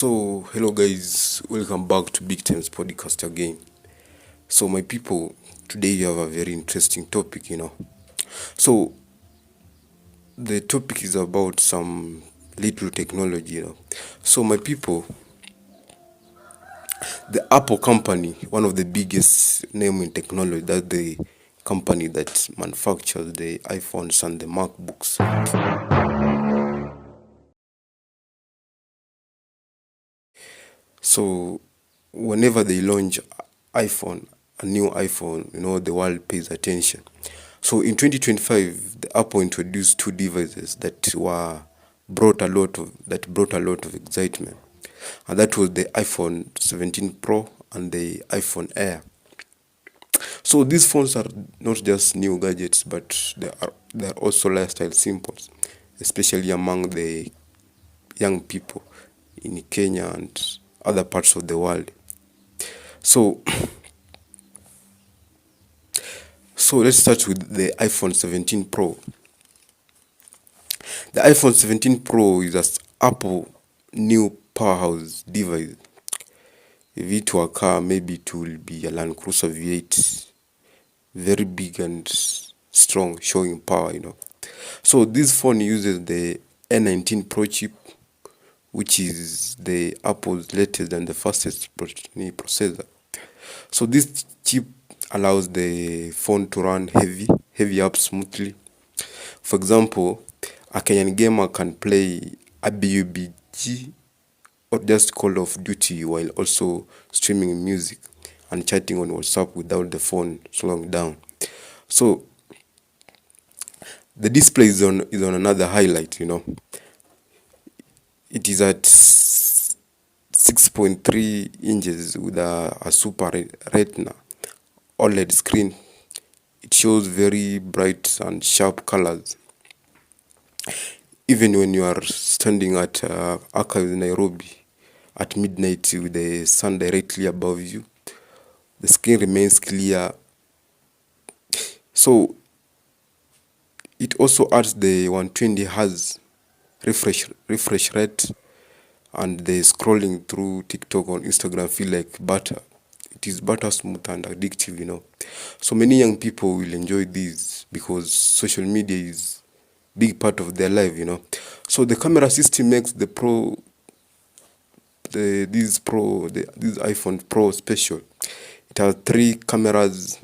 So, hello guys, welcome back to Bigtimes Podcast again. So, my people, today we have a very interesting topic. So, the topic is about some little technology. So, my people, the Apple company, one of the biggest name in technology, that's the company that manufactures the iPhones and the MacBooks. So, whenever they launch iPhone, a new iPhone, the world pays attention. So in 2025, the Apple introduced two devices that brought a lot of excitement, and that was the iPhone 17 Pro and the iPhone Air. So these phones are not just new gadgets, but they are also lifestyle symbols, especially among the young people in Kenya and other parts of the world. So so let's start with the iPhone 17 Pro. The iPhone 17 Pro is an Apple new powerhouse device. If it were a car, maybe it will be a Land Cruiser V8, very big and strong, showing power. So this phone uses the A19 Pro chip, which is the Apple's latest and the fastest processor. So this chip allows the phone to run heavy apps smoothly. For example, a Kenyan gamer can play a BUBG or just Call of Duty while also streaming music and chatting on WhatsApp without the phone slowing down. So the display is on another highlight. It is at 6.3 inches with a super retina OLED screen. It shows very bright and sharp colors. Even when you are standing at Archive in Nairobi at midnight with the sun directly above you, the screen remains clear. So it also adds the 120 Hz refresh rate, and the scrolling through TikTok or Instagram feel like butter. It is butter smooth and addictive. So many young people will enjoy this because social media is big part of their life. So the camera system makes this iPhone Pro special. It has three cameras,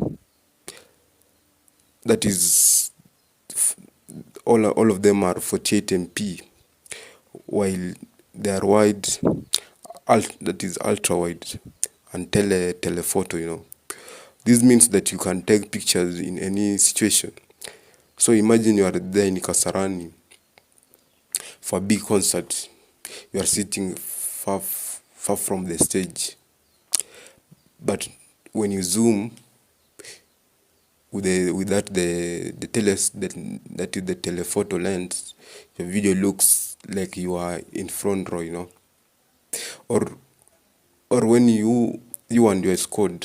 that is all of them are 48 MP, while they are wide, that is ultra wide, and telephoto. This means that you can take pictures in any situation. So imagine you are there in Kasarani for a big concert. You are sitting far from the stage, but when you zoom with the that is the telephoto lens, your video looks like you are in front row. Or when you and your squad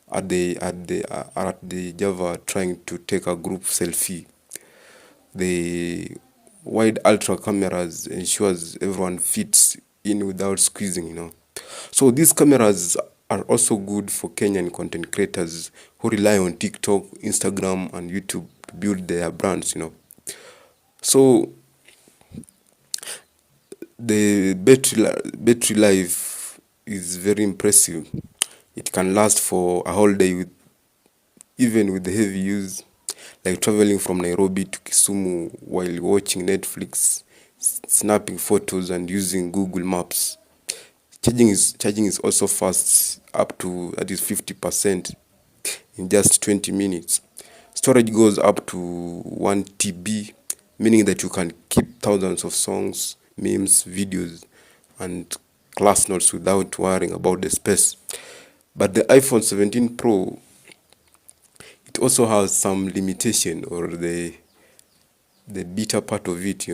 are at the Java trying to take a group selfie. The wide ultra cameras ensures everyone fits in without squeezing. So these cameras are also good for Kenyan content creators who rely on TikTok, Instagram, and YouTube to build their brands. So the battery life is very impressive. It can last for a whole day even with the heavy use, like traveling from Nairobi to Kisumu while watching Netflix, snapping photos, and using Google Maps. Charging is also fast, up to that is 50% in just 20 minutes. Storage goes up to 1 TB, meaning that you can keep thousands of songs, memes, videos, and class notes without worrying about the space. But the iPhone 17 Pro, it also has some limitation, or the bitter part of it.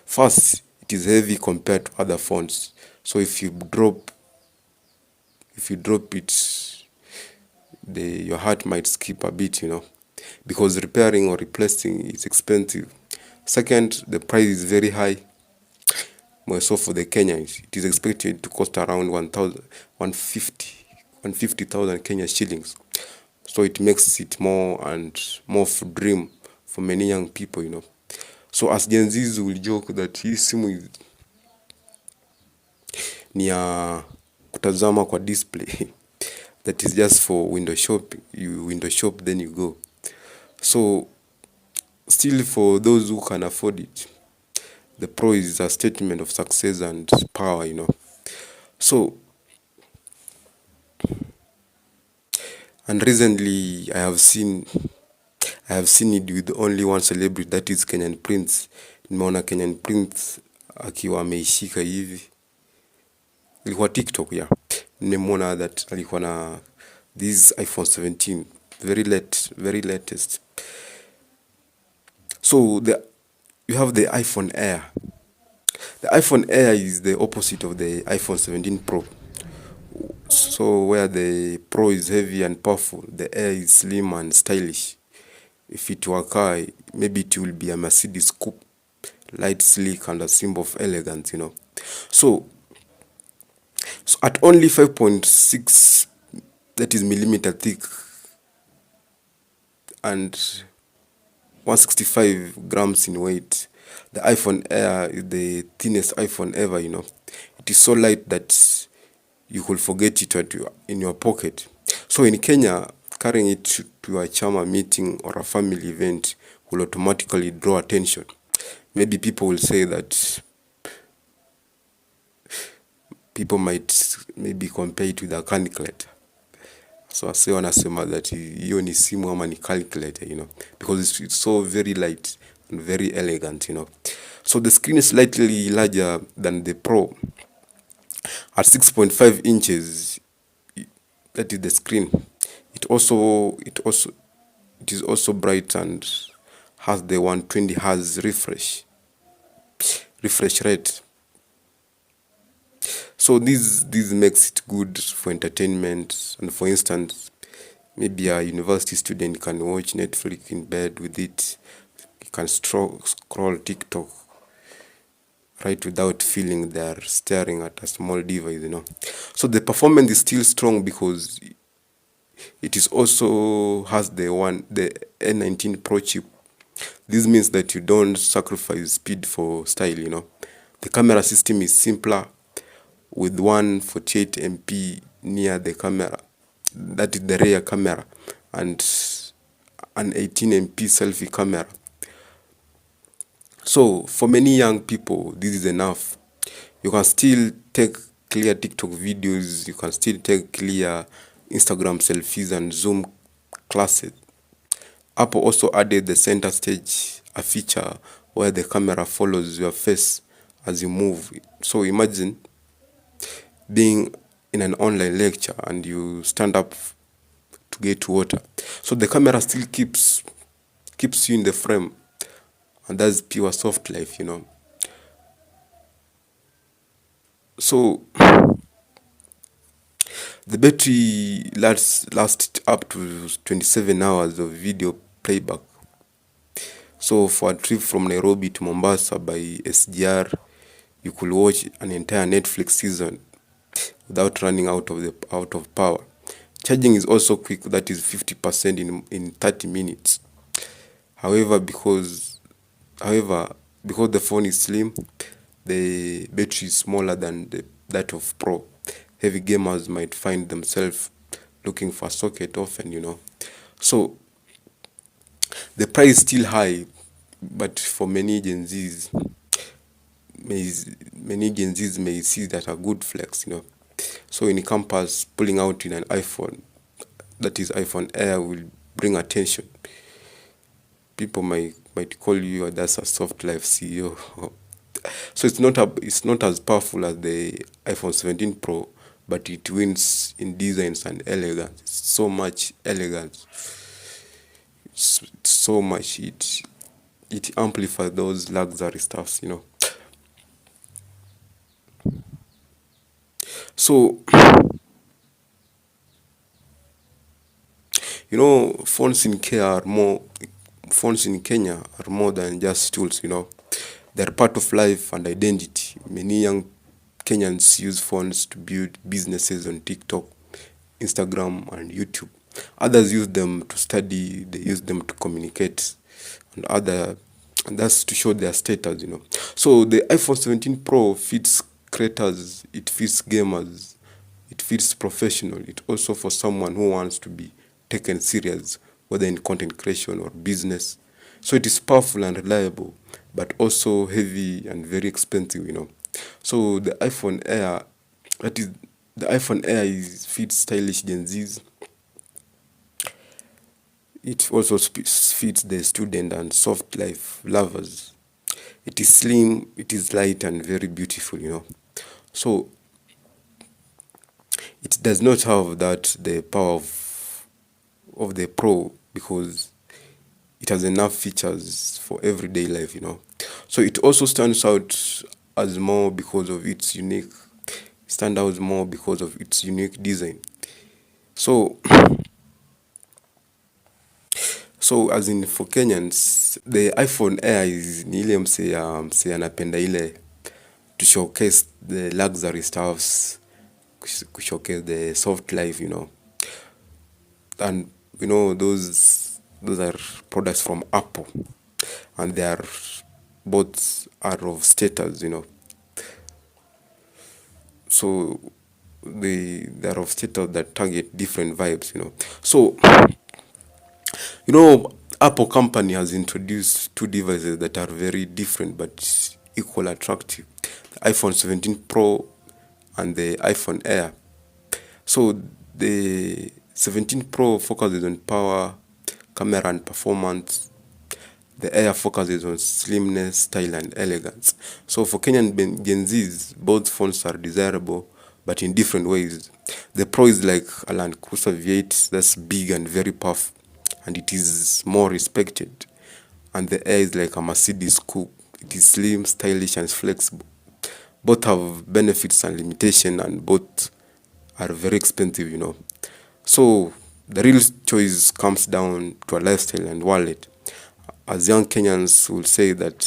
First, it is heavy compared to other phones. So if you drop it, your heart might skip a bit, because repairing or replacing is expensive. Second, the price is very high. So for the Kenyans, it is expected to cost around 150,000 Kenya shillings. So it makes it more and more of a dream for many young people. So as Gen Zs will joke that hii simu ni ya kutazama kwa display that is just for window shopping. You window shop, then you go. So still, for those who can afford it, the Pro is a statement of success and power. So, and recently I have seen it with only one celebrity, that is Kenyan Prince. Nimeona Kenyan Prince akiwa ameishika hivi, ilikuwa TikTok, yeah. Nimeona that alikuwa na this iPhone 17, very latest. So you have the iPhone Air. The iPhone Air is the opposite of the iPhone 17 Pro. So where the Pro is heavy and powerful, the Air is slim and stylish. If it were a car, maybe it will be a Mercedes coupe, light, sleek, and a symbol of elegance. So at only 5.6, that is millimeter thick, and 165 grams in weight, the iPhone Air is the thinnest iPhone ever. It is so light that you could forget it in your pocket. So in Kenya, carrying it to a chama meeting or a family event will automatically draw attention. Maybe people will say that people might maybe compare it with a calculator. So I say wanasema that hiyo ni simu ama ni calculator, because it's so very light and very elegant. So the screen is slightly larger than the Pro at 6.5 inches. That is the screen. It is also bright and has the 120 Hz refresh rate. So this makes it good for entertainment. And for instance, maybe a university student can watch Netflix in bed with it. You can scroll TikTok right without feeling they're staring at a small device. So the performance is still strong because it is also has the N19 Pro chip. This means that you don't sacrifice speed for style. The camera system is simpler, with 148 MP near the camera, that is the rear camera, and an 18 MP selfie camera. So for many young people, this is enough. You can still take clear TikTok videos, you can still take clear Instagram selfies and Zoom classes. Apple also added the center stage, a feature where the camera follows your face as you move. So imagine being in an online lecture and you stand up to get water. So the camera still keeps you in the frame, and that's pure soft life. So the battery lasts up to 27 hours of video playback. So for a trip from Nairobi to Mombasa by SGR, you could watch an entire Netflix season without running out of power. Charging is also quick, that is 50% in 30 minutes. However, because the phone is slim, the battery is smaller than that of Pro. Heavy gamers might find themselves looking for a socket often. So the price is still high, but for many Gen Zs may see that a good flex. So in campus, pulling out in an iPhone, that is iPhone Air, will bring attention. People might call you, that's a soft life CEO. So it's not as powerful as the iPhone 17 Pro, but it wins in designs and elegance. It's so much elegance. It's so much it amplifies those luxury stuffs. So phones in Kenya are more than just tools. They're part of life and identity. Many young Kenyans use phones to build businesses on TikTok, Instagram, and YouTube. Others use them to study, they use them to communicate, and that's to show their status. So the iPhone 17 Pro fits creators, it fits gamers, it fits professional. It also for someone who wants to be taken serious, whether in content creation or business. So it is powerful and reliable, but also heavy and very expensive. So that is the iPhone Air is fits stylish Gen Zs. It also fits the student and soft life lovers. It is slim, it is light and very beautiful. So it does not have the power of the Pro because it has enough features for everyday life. So it also stands out as more because of its unique stand out more because of its unique design. So so as in for Kenyans, the iPhone Air is ni ile mse anapenda ile to showcase the luxury stuffs, showcase the soft life. And those are products from Apple, and they are both are of status. So they are of status that target different vibes. So Apple company has introduced two devices that are very different but equal attractive: the iPhone 17 Pro and the iPhone Air. So the 17 Pro focuses on power, camera, and performance. The Air focuses on slimness, style, and elegance. So for Kenyan Gen Zs, both phones are desirable, but in different ways. The Pro is like a Land Cruiser V8 that's big and very powerful, and it is more respected. And the Air is like a Mercedes coupe. It is slim, stylish, and flexible. Both have benefits and limitations, and both are very expensive. So the real choice comes down to a lifestyle and wallet. As young Kenyans will say that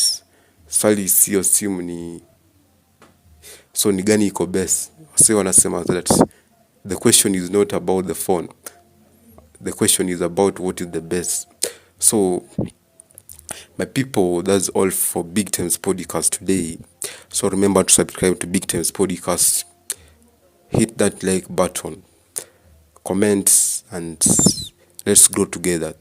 swali sio simu ni so ni gani iko best. Wase wanasema that the question is not about the phone. The question is about what is the best. So my people, that's all for Big Times Podcast today. So remember to subscribe to Big Times Podcast. Hit that like button, comment, and let's grow together.